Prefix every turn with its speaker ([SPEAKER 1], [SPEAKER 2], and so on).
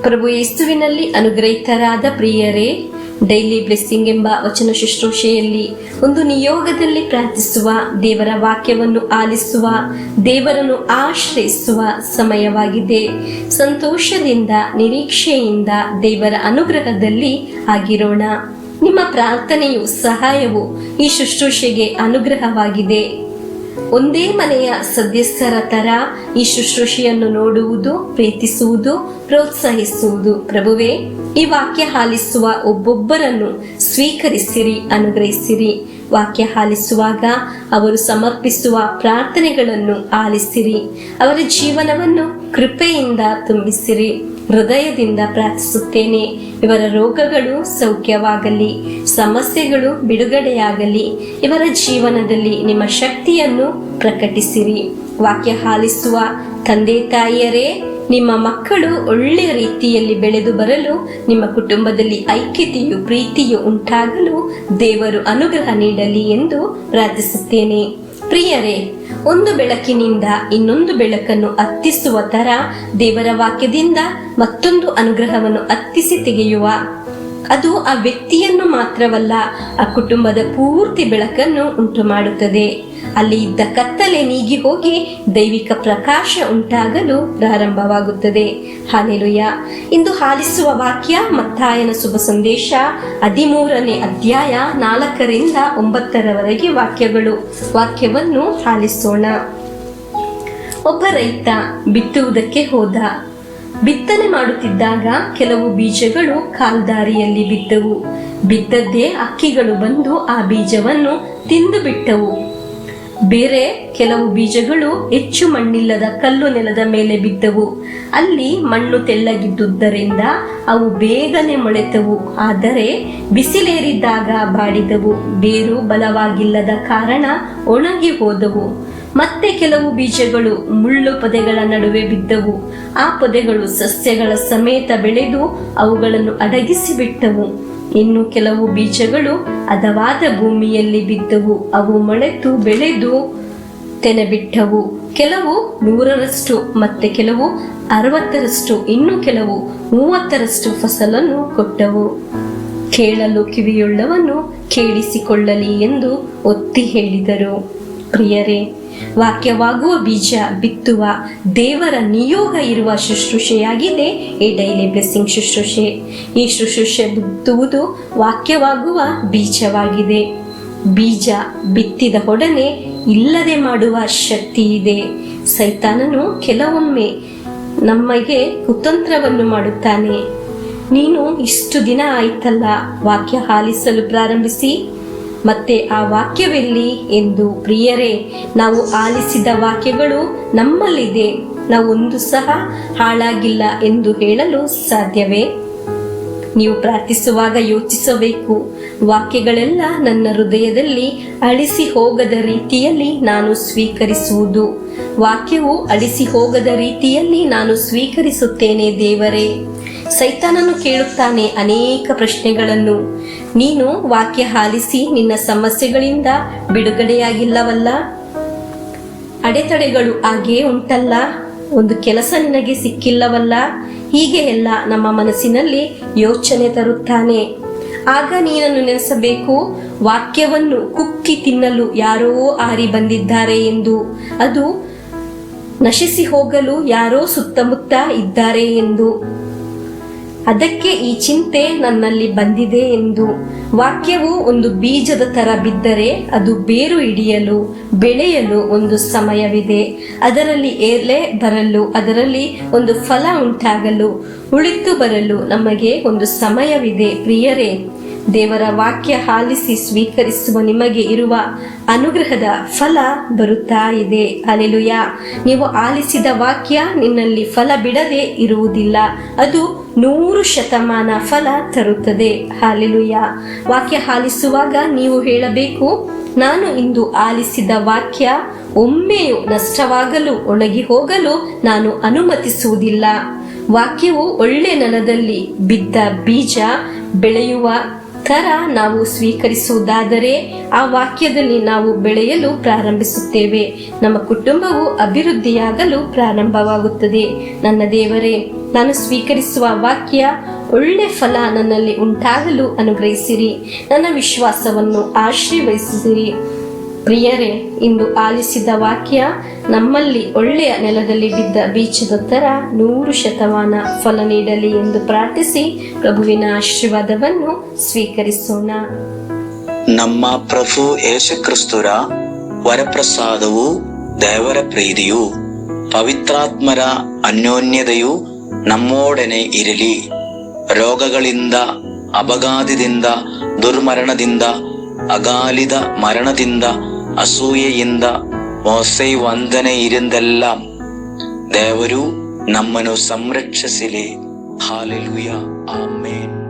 [SPEAKER 1] ಪ್ರಭು ಯೇಸುವಿನಲ್ಲಿ ಅನುಗ್ರಹಿತರಾದ ಪ್ರಿಯರೇ, daily blessing ಎಂಬ ವಚನ ಶುಶ್ರೂಷೆಯಲ್ಲಿ ಒಂದು ನಿಯೋಗದಲ್ಲಿ ಪ್ರಾರ್ಥಿಸುವ, ದೇವರ ವಾಕ್ಯವನ್ನು ಆಲಿಸುವ, ದೇವರನ್ನು ಆಶ್ರಯಿಸುವ ಸಮಯವಾಗಿದೆ. ಸಂತೋಷದಿಂದ, ನಿರೀಕ್ಷೆಯಿಂದ ದೇವರ ಅನುಗ್ರಹದಲ್ಲಿ ಆಗಿರೋಣ. ನಿಮ್ಮ ಪ್ರಾರ್ಥನೆಯು, ಸಹಾಯವು ಈ ಶುಶ್ರೂಷೆಗೆ ಅನುಗ್ರಹವಾಗಿದೆ. ಒಂದೇ ಮನೆಯ ಸದಸ್ಯರ ತರ ಈ ಶುಶ್ರೂಷೆಯನ್ನು ನೋಡುವುದು, ಪ್ರೀತಿಸುವುದು, ಪ್ರೋತ್ಸಾಹಿಸುವುದು. ಪ್ರಭುವೇ, ಈ ವಾಕ್ಯ ಆಲಿಸುವ ಒಬ್ಬೊಬ್ಬರನ್ನು ಸ್ವೀಕರಿಸಿರಿ, ಅನುಗ್ರಹಿಸಿರಿ. ವಾಕ್ಯ ಆಲಿಸುವಾಗ ಅವರು ಸಮರ್ಪಿಸುವ ಪ್ರಾರ್ಥನೆಗಳನ್ನು ಆಲಿಸಿರಿ. ಅವರ ಜೀವನವನ್ನು ಕೃಪೆಯಿಂದ ತುಂಬಿಸಿರಿ. ಹೃದಯದಿಂದ ಪ್ರಾರ್ಥಿಸುತ್ತೇನೆ, ಇವರ ರೋಗಗಳು ಸೌಖ್ಯವಾಗಲಿ, ಸಮಸ್ಯೆಗಳು ಬಿಡುಗಡೆಯಾಗಲಿ. ಇವರ ಜೀವನದಲ್ಲಿ ನಿಮ್ಮ ಶಕ್ತಿಯನ್ನು ಪ್ರಕಟಿಸಿರಿ. ವಾಕ್ಯ ಆಲಿಸುವ ತಂದೆ ತಾಯಿಯರೇ, ನಿಮ್ಮ ಮಕ್ಕಳು ಒಳ್ಳೆಯ ರೀತಿಯಲ್ಲಿ ಬೆಳೆದು ಬರಲು, ನಿಮ್ಮ ಕುಟುಂಬದಲ್ಲಿ ಐಕ್ಯತೆಯು, ಪ್ರೀತಿಯು ಉಂಟಾಗಲು ದೇವರು ಅನುಗ್ರಹ ನೀಡಲಿ ಎಂದು ಪ್ರಾರ್ಥಿಸುತ್ತೇನೆ. ಪ್ರಿಯರೇ, ಒಂದು ಬೆಳಕಿನಿಂದ ಇನ್ನೊಂದು ಬೆಳಕನ್ನು ಹತ್ತಿಸುವ ತರ ದೇವರ ವಾಕ್ಯದಿಂದ ಮತ್ತೊಂದು ಅನುಗ್ರಹವನ್ನು ಹತ್ತಿಸಿ ತೆಗೆಯುವ, ಅದು ಆ ವ್ಯಕ್ತಿಯನ್ನು ಮಾತ್ರವಲ್ಲ, ಆ ಕುಟುಂಬದ ಪೂರ್ತಿ ಬೆಳಕನ್ನು ಉಂಟು ಮಾಡುತ್ತದೆ. ಅಲ್ಲಿ ಇದ್ದ ಕತ್ತಲೆ ನೀಗಿ ಹೋಗಿ ದೈವಿಕ ಪ್ರಕಾಶ ಉಂಟಾಗಲು ಪ್ರಾರಂಭವಾಗುತ್ತದೆ. ಹಾಲೆಲೂಯ. ಇಂದು ಆಲಿಸುವ ವಾಕ್ಯ ಮತ್ತಾಯನ ಶುಭ ಸಂದೇಶ 13ನೇ ಅಧ್ಯಾಯ 4ರಿಂದ 9ರವರೆಗೆ ವಾಕ್ಯವನ್ನು ಆಲಿಸೋಣ. ಒಬ್ಬ ರೈತ ಬಿತ್ತುವುದಕ್ಕೆ ಹೋದ. ಬಿತ್ತನೆ ಮಾಡುತ್ತಿದ್ದಾಗ ಕೆಲವು ಬೀಜಗಳು ಕಾಲ್ದಾರಿಯಲ್ಲಿ ಬಿದ್ದವು. ಬಿದ್ದದ್ದೇ ಹಕ್ಕಿಗಳು ಬಂದು ಆ ಬೀಜವನ್ನು ತಿಂದು ಬಿಟ್ಟವು. ಬೇರೆ ಕೆಲವು ಬೀಜಗಳು ಹೆಚ್ಚು ಮಣ್ಣಿಲ್ಲದ ಕಲ್ಲು ನೆಲದ ಮೇಲೆ ಬಿದ್ದವು. ಅಲ್ಲಿ ಮಣ್ಣು ತೆಳ್ಳಗಿದ್ದುದರಿಂದ ಅವು ಬೇಗನೆ ಮೊಳೆತವು, ಆದರೆ ಬಿಸಿಲೇರಿದ್ದಾಗ ಬಾಡಿದವು. ಬೇರು ಬಲವಾಗಿಲ್ಲದ ಕಾರಣ ಒಣಗಿ ಹೋದವು. ಮತ್ತೆ ಕೆಲವು ಬೀಜಗಳು ಮುಳ್ಳು ಪೊದೆಗಳ ನಡುವೆ ಬಿದ್ದವು. ಆ ಪೊದೆಗಳು ಸಸ್ಯಗಳ ಸಮೇತ ಬೆಳೆದು ಅವುಗಳನ್ನು ಅಡಗಿಸಿ ಬಿಟ್ಟವು. ಇನ್ನು ಕೆಲವು ಬೀಜಗಳು ಹದವಾದ ಭೂಮಿಯಲ್ಲಿ ಬಿದ್ದವು. ಅವು ಮೊಳೆತು ಬೆಳೆದು ತೆನೆ ಬಿಟ್ಟವು. ಕೆಲವು 100ರಷ್ಟು, ಮತ್ತೆ ಕೆಲವು 60ರಷ್ಟು, ಇನ್ನು ಕೆಲವು 30ರಷ್ಟು ಫಸಲನ್ನು ಕೊಟ್ಟವು. ಕೇಳಲು ಕಿವಿಯುಳ್ಳವನು ಕೇಳಿಸಿಕೊಳ್ಳಲಿ ಎಂದು ಒತ್ತಿ ಹೇಳಿದರು. ಪ್ರಿಯರೇ, ವಾಕ್ಯವಾಗುವ ಬೀಜ ಬಿತ್ತುವ ದೇವರ ನಿಯೋಗ ಇರುವ ಶುಶ್ರೂಷೆಯಾಗಿದೆ ಈ ಡೈಲಿ ಬ್ಲೆಸ್ಸಿಂಗ್ ಶುಶ್ರೂಷೆ. ಈ ಶುಶ್ರೂಷೆ ಬಿತ್ತುವುದು ವಾಕ್ಯವಾಗುವ ಬೀಜವಾಗಿದೆ. ಬೀಜ ಬಿತ್ತಿದ ಒಡನೆ ಇಲ್ಲದೆ ಮಾಡುವ ಶಕ್ತಿ ಇದೆ. ಸೈತಾನನು ಕೆಲವೊಮ್ಮೆ ನಮಗೆ ಕುತಂತ್ರವನ್ನು ಮಾಡುತ್ತಾನೆ. ನೀನು ಇಷ್ಟು ದಿನ ಆಯ್ತಲ್ಲ ವಾಕ್ಯ ಆಲಿಸಲು ಪ್ರಾರಂಭಿಸಿ, ಮತ್ತೆ ಆ ವಾಕ್ಯವೆಲ್ಲಿ ಎಂದು. ಪ್ರಿಯರೇ, ನಾವು ಆಲಿಸಿದ ವಾಕ್ಯಗಳು ನಮ್ಮಲ್ಲಿದೆ. ನಾವು ಒಂದು ಸಹ ಹಾಳಾಗಿಲ್ಲ ಎಂದು ಹೇಳಲು ಸಾಧ್ಯವೇ? ನೀವು ಪ್ರಾರ್ಥಿಸುವಾಗ ಯೋಚಿಸಬೇಕು, ವಾಕ್ಯಗಳೆಲ್ಲ ನನ್ನ ಹೃದಯದಲ್ಲಿ ಅಳಿಸಿ ಹೋಗದ ರೀತಿಯಲ್ಲಿ ನಾನು ಸ್ವೀಕರಿಸುವುದು. ವಾಕ್ಯವು ಅಳಿಸಿ ಹೋಗದ ರೀತಿಯಲ್ಲಿ ನಾನು ಸ್ವೀಕರಿಸುತ್ತೇನೆ ದೇವರೇ. ಸೈತಾನನು ಕೇಳುತ್ತಾನೆ ಅನೇಕ ಪ್ರಶ್ನೆಗಳನ್ನು. ನೀನು ವಾಕ್ಯ ಆಲಿಸಿ ನಿನ್ನ ಸಮಸ್ಯೆಗಳಿಂದ ಬಿಡುಗಡೆಯಾಗಿಲ್ಲವಲ್ಲ, ಅಡೆತಡೆಗಳು ಹಾಗೇ ಉಂಟಲ್ಲ, ಒಂದು ಕೆಲಸ ನಿನಗೆ ಸಿಕ್ಕಿಲ್ಲವಲ್ಲ, ಹೀಗೆ ಎಲ್ಲ ನಮ್ಮ ಮನಸ್ಸಿನಲ್ಲಿ ಯೋಚನೆ ತರುತ್ತಾನೆ. ಆಗ ನೀನನ್ನು ನೆನೆಸಬೇಕು, ವಾಕ್ಯವನ್ನು ಕುಕ್ಕಿ ತಿನ್ನಲು ಯಾರೋ ಹಾರಿ ಬಂದಿದ್ದಾರೆ ಎಂದು, ಅದು ನಶಿಸಿ ಹೋಗಲು ಯಾರೋ ಸುತ್ತಮುತ್ತ ಇದ್ದಾರೆ ಎಂದು. ಅದಕ್ಕೆ ಈ ಚಿಂತೆ ನನ್ನಲ್ಲಿ ಬಂದಿದೆ ಎಂದು. ವಾಕ್ಯವು ಒಂದು ಬೀಜದ ತರ ಬಿದ್ದರೆ ಅದು ಬೇರು ಹಿಡಿಯಲು, ಬೆಳೆಯಲು ಒಂದು ಸಮಯವಿದೆ. ಅದರಲ್ಲಿ ಎಲೆ ಬರಲು, ಅದರಲ್ಲಿ ಒಂದು ಫಲ ಉಂಟಾಗಲು, ಉಳಿತು ಬರಲು ನಮಗೆ ಒಂದು ಸಮಯವಿದೆ. ಪ್ರಿಯರೇ, ದೇವರ ವಾಕ್ಯ ಆಲಿಸಿ ಸ್ವೀಕರಿಸುವ ನಿಮಗೆ ಇರುವ ಅನುಗ್ರಹದ ಫಲ ಬರುತ್ತಾ ಇದೆ. ಹಲ್ಲೆಲೂಯ. ನೀವು ಆಲಿಸಿದ ವಾಕ್ಯ ನಿನ್ನಲ್ಲಿ ಫಲ ಬಿಡದೆ ಇರುವುದಿಲ್ಲ, ಅದು 100% ಫಲ ತರುತ್ತದೆ. ಹಲ್ಲೆಲೂಯ. ವಾಕ್ಯ ಆಲಿಸುವಾಗ ನೀವು ಹೇಳಬೇಕು, ನಾನು ಇಂದು ಆಲಿಸಿದ ವಾಕ್ಯ ಒಮ್ಮೆಯೂ ನಷ್ಟವಾಗಲು, ಒಣಗಿ ಹೋಗಲು ನಾನು ಅನುಮತಿಸುವುದಿಲ್ಲ. ವಾಕ್ಯವು ಒಳ್ಳೆ ನೆಲದಲ್ಲಿ ಬಿದ್ದ ಬೀಜ ಬೆಳೆಯುವ ತರ ನಾವು ಸ್ವೀಕರಿಸುವುದಾದರೆ ಆ ವಾಕ್ಯದಲ್ಲಿ ನಾವು ಬೆಳೆಯಲು ಪ್ರಾರಂಭಿಸುತ್ತೇವೆ. ನಮ್ಮ ಕುಟುಂಬವು ಅಭಿವೃದ್ಧಿಯಾಗಲು ಪ್ರಾರಂಭವಾಗುತ್ತದೆ. ನನ್ನ ದೇವರೇ, ನಾನು ಸ್ವೀಕರಿಸುವ ವಾಕ್ಯ ಒಳ್ಳೆ ಫಲ ನನ್ನಲ್ಲಿ ಉಂಟಾಗಲು ಅನುಗ್ರಹಿಸಿರಿ. ನನ್ನ ವಿಶ್ವಾಸವನ್ನು ಆಶೀರ್ವದಿಸಿರಿ. ಪ್ರಿಯರೇ, ಇಂದು ಆಲಿಸಿದ ವಾಕ್ಯ ನಮ್ಮಲ್ಲಿ ಒಳ್ಳೆಯ ನೆಲದಲ್ಲಿ ಬಿದ್ದ ಬೀಜದ ಥರ 100% ಫಲ ನೀಡಲಿ ಎಂದು ಪ್ರಾರ್ಥಿಸಿ ಪ್ರಭುವಿನ ಆಶೀರ್ವಾದವನ್ನು ಸ್ವೀಕರಿಸೋಣ.
[SPEAKER 2] ನಮ್ಮ ಪ್ರಭು ಯೇಸುಕ್ರಿಸ್ತರ ವರಪ್ರಸಾದವು, ದೇವರ ಪ್ರೀತಿಯು, ಪವಿತ್ರಾತ್ಮರ ಅನ್ಯೋನ್ಯತೆಯು ನಮ್ಮೊಡನೆ ಇರಲಿ. ರೋಗಗಳಿಂದ, ಅಪಘಾತದಿಂದ, ದುರ್ಮರಣದಿಂದ, ಅಗಾಲಿದ ಮರಣದಿಂದ, ಅಸೂಯೆಯಿಂದ, ಮೋಸೆ ವಂದನೆಯಿಂದೆല്ലാം ದೇವರು ನಮ್ಮನ್ನು ಸಂರಕ್ಷಿಸಲಿ. ಹಾಲೆಲೂಯ, ಆಮೇನ್.